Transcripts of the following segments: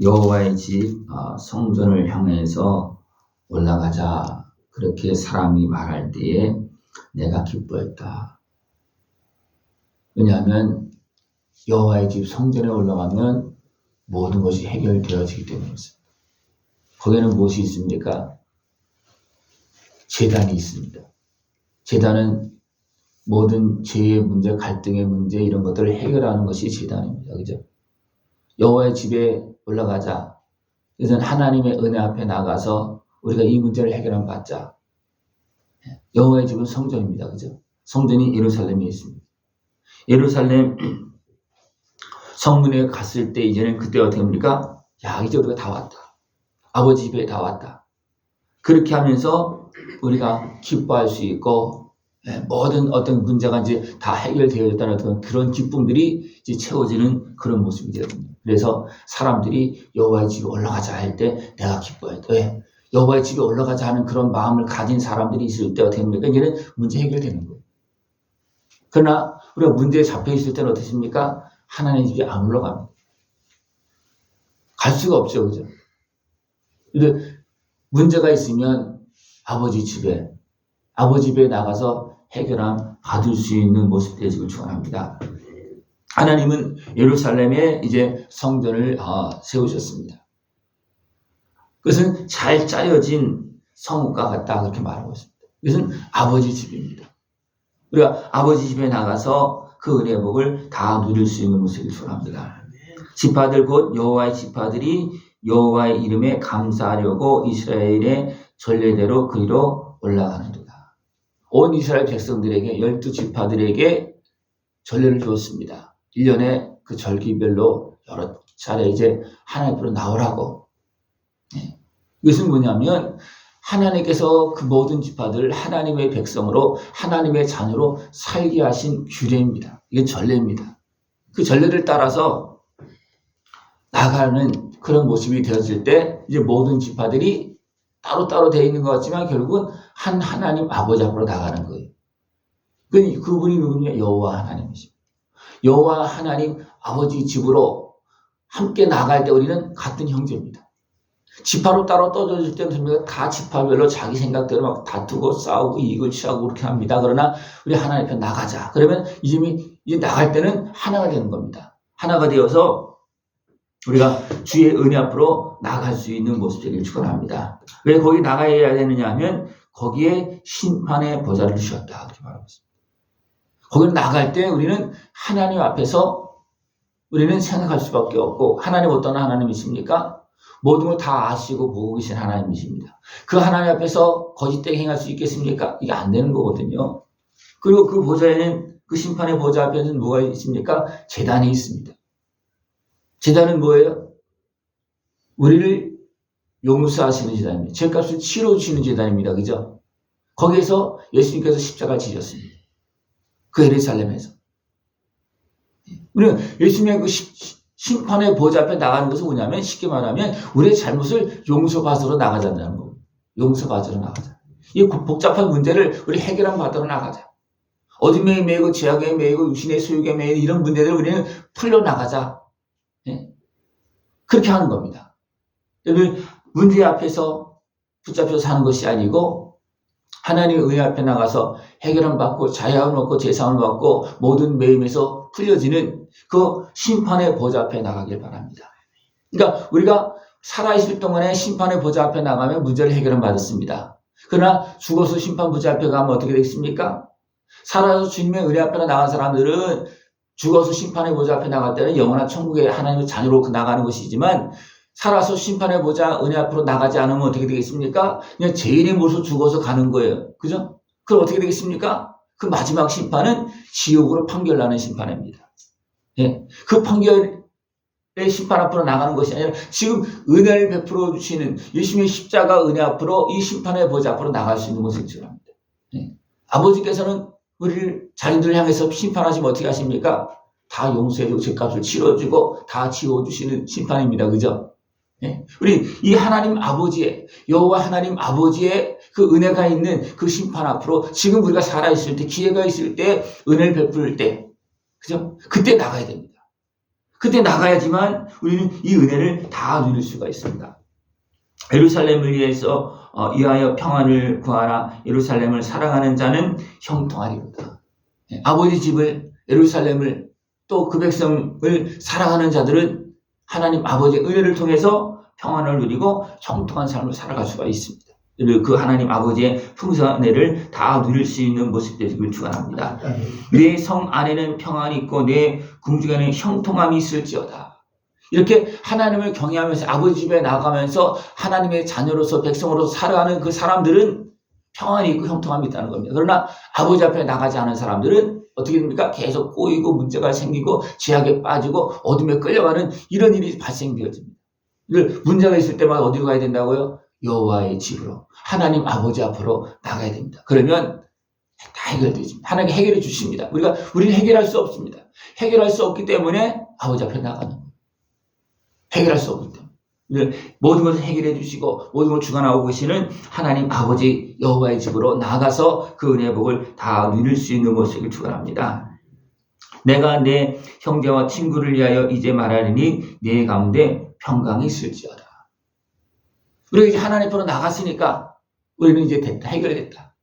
여호와의 집 성전을 향해서 올라가자. 그렇게 사람이 말할 때에 내가 기뻐했다. 왜냐하면 여호와의 집 성전에 올라가면 모든 것이 해결되어지기 때문이었습니다. 거기에는 무엇이 있습니까? 제단이 있습니다. 제단은 모든 죄의 문제, 갈등의 문제 이런 것들을 해결하는 것이 제단입니다. 그죠? 여호와의 집에 올라가자. 그래서 하나님의 은혜 앞에 나가서 우리가 이 문제를 해결하면 받자. 여호와의 집은 성전입니다. 그죠? 성전이 예루살렘에 있습니다. 예루살렘 성문에 갔을 때 이제는 그때 어떻게 합니까? 야, 이제 우리가 다 왔다. 아버지 집에 다 왔다. 그렇게 하면서 우리가 기뻐할 수 있고 모든 어떤 문제가 이제 다 해결되어졌다는 어떤 그런 기쁨들이 이제 채워지는 그런 모습이 되거든요. 그래서 사람들이 여호와의 집에 올라가자 할 때 내가 기뻐해. 왜? 여호와의 집에 올라가자 하는 그런 마음을 가진 사람들이 있을 때 어떻게 합니까? 이제는 문제 해결되는 거예요. 그러나 우리가 문제에 잡혀 있을 때는 어떻습니까? 하나님 집에 안 올라갑니다. 갈 수가 없죠, 그죠? 근데 문제가 있으면 아버지 집에 나가서 해결함 받을 수 있는 모습 되시길 축원합니다. 하나님은 예루살렘에 이제 성전을 세우셨습니다. 그것은 잘 짜여진 성읍과 같다 그렇게 말하고 있습니다. 이것은 아버지 집입니다. 우리가 아버지 집에 나가서 그 은혜의 복을 다 누릴 수 있는 모습을 축원합니다. 지파들 곧 여호와의 지파들이 여호와의 이름에 감사하려고 이스라엘의 전례대로 그리로 올라가는도다. 온 이스라엘 백성들에게 12지파들에게 전례를 주었습니다. 1년에 그 절기별로 여러 차례 이제 하나님 앞으로 나오라고. 이것은 뭐냐면 하나님께서 그 모든 지파들을 하나님의 백성으로 하나님의 자녀로 살게 하신 규례입니다. 이게 전례입니다. 그 전례를 따라서 나가는 그런 모습이 되어질 때 이제 모든 지파들이 따로따로 되어 있는 것 같지만 결국은 한 하나님 아버지 앞으로 나가는 거예요. 그분이 누구냐? 여호와 하나님이십니다. 여호와 하나님 아버지 집으로 함께 나갈 때 우리는 같은 형제입니다. 지파로 따로 떠들어질 때는 다 지파별로 자기 생각대로 막 다투고 싸우고 이익을 취하고 그렇게 합니다. 그러나 우리 하나님 편 나가자. 그러면 이제 나갈 때는 하나가 되는 겁니다. 하나가 되어서 우리가 주의 은혜 앞으로 나갈 수 있는 모습 되기를 축원합니다. 왜 거기 나가야 되느냐 하면 거기에 심판의 보좌를 주셨다. 그렇게 말하고 있습니다. 거기를 나갈 때 우리는 하나님 앞에서 우리는 생각할 수밖에 없고 하나님 어떤 하나님이십니까? 모든 걸 다 아시고 보고 계신 하나님이십니다. 그 하나님 앞에서 거짓되게 행할 수 있겠습니까? 이게 안 되는 거거든요. 그리고 그 보좌에는 그 심판의 보좌 앞에는 뭐가 있습니까? 제단이 있습니다. 제단은 뭐예요? 우리를 용서하시는 제단입니다. 죄값을 치러주시는 제단입니다. 그죠? 거기에서 예수님께서 십자가를 지셨습니다. 그 예루살렘에서. 우리는 예수님의 그 심판의 보좌 앞에 나가는 것은 뭐냐면 쉽게 말하면 우리의 잘못을 용서받으러 나가자는 겁니다. 용서받으러 나가자. 이 복잡한 문제를 우리 해결함 받으러 나가자. 어둠에 매이고 죄악에 매이고 육신의 소욕에 매이는 이런 문제들을 우리는 풀려나가자. 그렇게 하는 겁니다. 문제 앞에서 붙잡혀 사는 것이 아니고 하나님의 은혜 앞에 나가서 해결함 받고 자유함을 얻고 제사함을 받고 모든 매임에서 풀려지는 그 심판의 보좌 앞에 나가길 바랍니다. 그러니까 우리가 살아있을 동안에 심판의 보좌 앞에 나가면 문제를 해결함 받았습니다. 그러나 죽어서 심판 보좌 앞에 가면 어떻게 되겠습니까? 살아서 주님의 은혜 앞에 나간 사람들은 죽어서 심판의 보좌 앞에 나갈 때는 영원한 천국의 하나님의 자녀로 나가는 것이지만 살아서 심판의 보좌 은혜 앞으로 나가지 않으면 어떻게 되겠습니까? 그냥 죄인의 모습으로 죽어서 가는 거예요. 그죠? 그럼 어떻게 되겠습니까? 그 마지막 심판은 지옥으로 판결나는 심판입니다. 그 판결의 심판 앞으로 나가는 것이 아니라 지금 은혜를 베풀어 주시는 예수님의 십자가 은혜 앞으로 이 심판의 보좌 앞으로 나갈 수 있는 것을 주랍니다. 아버지께서는 우리를 자녀들을 향해서 심판하시면 어떻게 하십니까? 다 용서해주고 죄값을 치러주고 다 지워주시는 심판입니다. 그죠? 우리 이 하나님 아버지의 여호와 하나님 아버지의 그 은혜가 있는 그 심판 앞으로 지금 우리가 살아있을 때 기회가 있을 때 은혜를 베풀 때 그죠? 그때 나가야 됩니다. 그때 나가야지만 우리는 이 은혜를 다 누릴 수가 있습니다. 예루살렘을 위해서 위하여 평안을 구하라. 예루살렘을 사랑하는 자는 형통하리로다. 아버지 집을, 예루살렘을, 또 그 백성을 사랑하는 자들은 하나님 아버지의 은혜를 통해서 평안을 누리고 형통한 삶을 살아갈 수가 있습니다. 그 하나님 아버지의 풍성한 은혜를 다 누릴 수 있는 모습 되시길 축원합니다. 내 성 안에는 평안이 있고 내 궁중 안에는 형통함이 있을지어다. 이렇게 하나님을 경외하면서 아버지 집에 나가면서 하나님의 자녀로서 백성으로서 살아가는 그 사람들은 평안이 있고 형통함이 있다는 겁니다. 그러나 아버지 앞에 나가지 않은 사람들은 어떻게 됩니까? 계속 꼬이고 문제가 생기고 죄악에 빠지고 어둠에 끌려가는 이런 일이 발생되어집니다. 문제가 있을 때마다 어디로 가야 된다고요? 여호와의 집으로, 하나님 아버지 앞으로 나가야 됩니다. 그러면 다 해결되집니다. 하나님이 해결해 주십니다. 우리는 해결할 수 없습니다. 해결할 수 없기 때문에 아버지 앞에 나가는 거예요. 해결할 수 없기 때문에. 모든 것을 해결해 주시고 모든 걸 주관하고 계시는 하나님 아버지 여호와의 집으로 나가서 그 은혜의 복을 다 누릴 수 있는 모습을 축원합니다. 내가 내 형제와 친구를 위하여 이제 말하리니 네 가운데 평강이 있을지어다. 우리가 이제 하나님 앞으로 나갔으니까 우리는 이제 됐다, 해결됐다.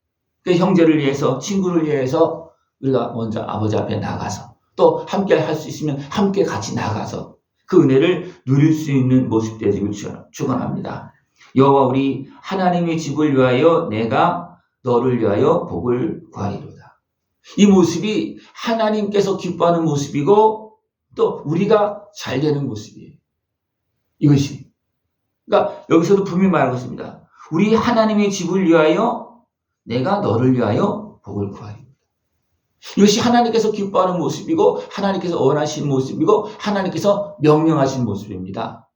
그 형제를 위해서, 친구를 위해서 우리가 먼저 아버지 앞에 나가서 또 함께 할 수 있으면 함께 같이 나가서 그 은혜를 누릴 수 있는 모습 되기를 축원합니다. 여호와 우리 하나님의 집을 위하여 내가 너를 위하여 복을 구하리로다. 이 모습이 하나님께서 기뻐하는 모습이고 또 우리가 잘 되는 모습이에요. 이것이. 그러니까 여기서도 분명히 말하고 있습니다. 우리 하나님의 집을 위하여 내가 너를 위하여 복을 구하리로다. 이것이 하나님께서 기뻐하는 모습이고 하나님께서 원하시는 모습이고 하나님께서 명령하신 모습입니다.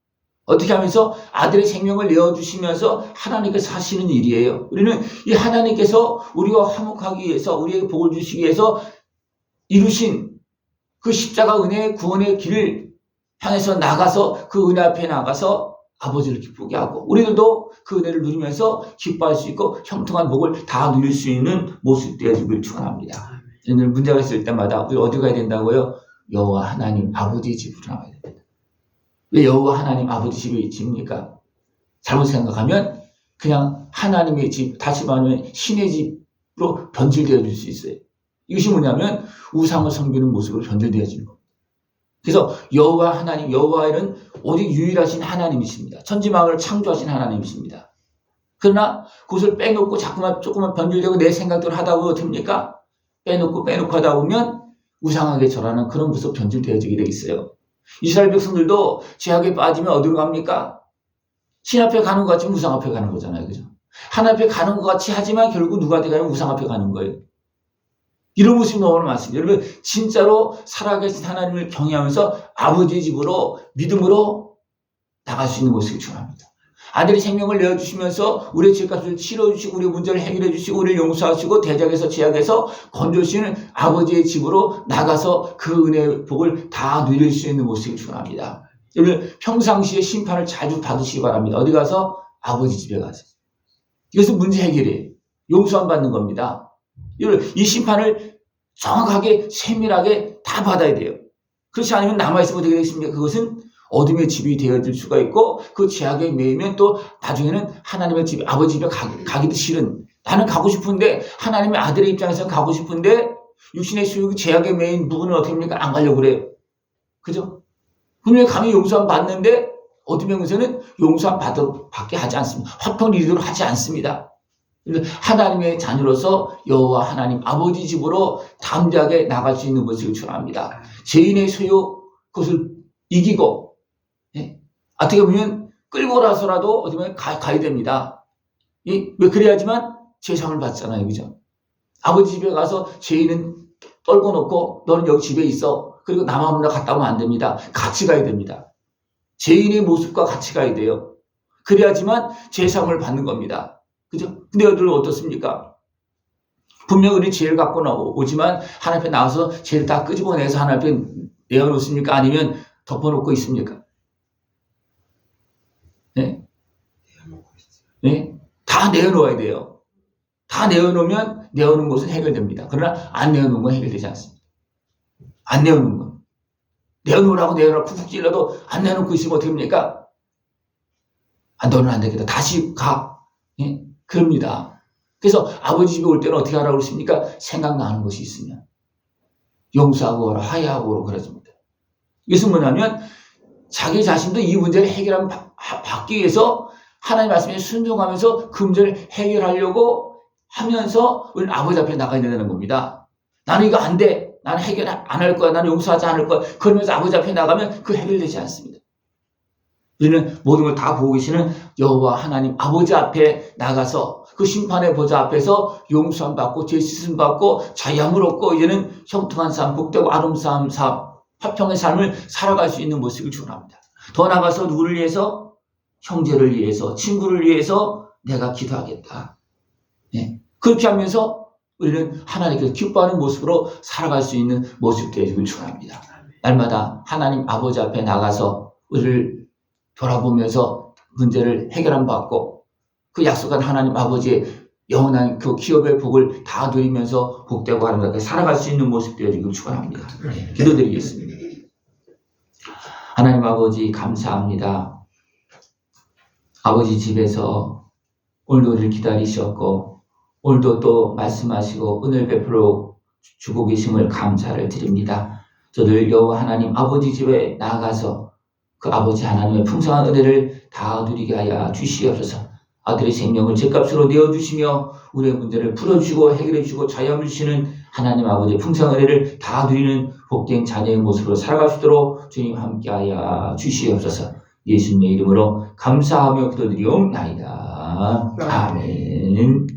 어떻게 하면서 아들의 생명을 내어주시면서 하나님께서 하시는 일이에요. 우리는 이 하나님께서 우리와 화목하기 위해서 우리에게 복을 주시기 위해서 이루신 그 십자가 은혜의 구원의 길을 향해서 나가서 그 은혜 앞에 나가서 아버지를 기쁘게 하고 우리들도 그 은혜를 누리면서 기뻐할 수 있고 형통한 복을 다 누릴 수 있는 모습 되어지길 축원합니다. 문제가 있을 때마다 우리 어디 가야 된다고요? 여호와 하나님 아버지 집으로 나가야 됩니다. 왜 여호와 하나님 아버지 집이 집입니까? 잘못 생각하면 그냥 하나님의 집, 다시 말하면 신의 집으로 변질되어질 수 있어요. 이것이 뭐냐면 우상을 섬기는 모습으로 변질되어지는 겁니다. 그래서 여호와 하나님, 여호와는 오직 유일하신 하나님이십니다. 천지만물을 창조하신 하나님이십니다. 그러나 그것을 빼놓고 자꾸만 조금만 변질되고 내 생각대로 하다 보면 어떻게 됩니까? 빼놓고 하다 보면 우상하게 절하는 그런 모습 변질되어지게 돼 있어요. 이스라엘 백성들도 죄악에 빠지면 어디로 갑니까? 신 앞에 가는 것 같지만 우상 앞에 가는 거잖아요. 그죠? 하나님 앞에 가는 것 같이 하지만 결국 누구한테 가면 우상 앞에 가는 거예요. 이런 모습이 너무 많습니다. 여러분 진짜로 살아계신 하나님을 경외하면서 아버지의 집으로 믿음으로 나갈 수 있는 모습이 중요합니다. 아들이 생명을 내어주시면서 우리의 죄값을 치러주시고 우리의 문제를 해결해 주시고 우리를 용서하시고 대적에서 제약에서 건져주시는 아버지의 집으로 나가서 그 은혜의 복을 다 누릴 수 있는 모습이 중요합니다. 여러분 평상시에 심판을 자주 받으시기 바랍니다. 어디 가서? 아버지 집에 가서. 이것은 문제 해결이에요. 용서함 받는 겁니다. 여러분 이 심판을 정확하게 세밀하게 다 받아야 돼요. 그렇지 않으면 남아있으면 어떻게 되겠습니까? 그것은 어둠의 집이 되어질 수가 있고 그 죄악에 매이면 또 나중에는 하나님의 집, 아버지 집에 가기도 싫은, 나는 가고 싶은데 하나님의 아들의 입장에서 가고 싶은데 육신의 수욕이 죄악에 매인 부분은 어떻게 합니까? 안 가려고 그래요. 그죠? 분명히 감히 용서함 받는데 어둠의 권세는 용서함 받게 하지 않습니다. 화평을 이루도록 하지 않습니다. 하나님의 자녀로서 여호와 하나님 아버지 집으로 담대하게 나갈 수 있는 것을 축원합니다. 죄인의 소유 그것을 이기고 어떻게 보면 끌고 나서라도 어떻게 보면 가야 됩니다. 왜 그래야지만 죄상을 받잖아요. 그죠? 아버지 집에 가서 죄인은 떨고 놓고 너는 여기 집에 있어. 그리고 나만 혼자 갔다 오면 안 됩니다. 같이 가야 됩니다. 죄인의 모습과 같이 가야 돼요. 그래야지만 죄상을 받는 겁니다. 그죠? 근데 여러분 어떻습니까? 분명 우리 죄를 갖고 오지만 하나님 앞에 나와서 죄를 다 끄집어내서 하나님 앞에 내어놓습니까? 아니면 덮어놓고 있습니까? 네? 네? 다 내어놓아야 돼요. 다 내어놓으면 내어놓은 것은 해결됩니다. 그러나 안 내어놓은 건 해결되지 않습니다. 안 내어놓은 건. 내놓으라고 쿡쿡 찔러도 안 내놓고 있으면 어떻게 합니까? 너는 안 되겠다. 다시 가. 예? 그럽니다. 그래서 아버지 집에 올 때는 어떻게 하라고 그러십니까? 생각나는 것이 있으면 용서하고 오라, 화해하고 오라 그러십니다. 이것은 뭐냐면 자기 자신도 이 문제를 받기 위해서 하나님 말씀에 순종하면서 그 문제를 해결하려고 하면서 우리는 아버지 앞에 나가야 된다는 겁니다. 나는 이거 안 돼. 나는 해결 안 할 거야. 나는 용서하지 않을 거야. 그러면서 아버지 앞에 나가면 그 해결되지 않습니다. 우리는 모든 걸 다 보고 계시는 여호와 하나님 아버지 앞에 나가서 그 심판의 보좌 앞에서 용서함 받고 죄 씻음 받고 자유함을 얻고 이제는 형통한 삶, 복되고 아름다운 삶, 화평의 삶을 살아갈 수 있는 모습을 축원합니다. 더 나아가서 누구를 위해서? 형제를 위해서, 친구를 위해서 내가 기도하겠다. 네. 그렇게 하면서 우리는 하나님께서 기뻐하는 모습으로 살아갈 수 있는 모습 되기를 축원합니다. 날마다 하나님 아버지 앞에 나가서 우리를 돌아보면서 문제를 해결함 받고 그 약속한 하나님 아버지의 영원한 그 기업의 복을 다 누리면서 복되고 아름답게 살아갈 수 있는 모습 되기를 축원합니다. 네. 기도드리겠습니다. 하나님 아버지 감사합니다. 아버지 집에서 오늘도 우리를 기다리셨고 오늘도 또 말씀하시고 은혜를 베풀어 주고 계심을 감사를 드립니다. 저들 여호와 하나님 아버지 집에 나아가서 그 아버지 하나님의 풍성한 은혜를 다 누리게 하여 주시옵소서. 아들의 생명을 죗값으로 내어주시며 우리의 문제를 풀어주시고 해결해주시고 자유함을 주시는 하나님 아버지의 풍성한 은혜를 다 누리는 복된 자녀의 모습으로 살아갈 수 있도록 주님 함께하여 주시옵소서. 예수님의 이름으로 감사하며 기도드리옵나이다. 아멘.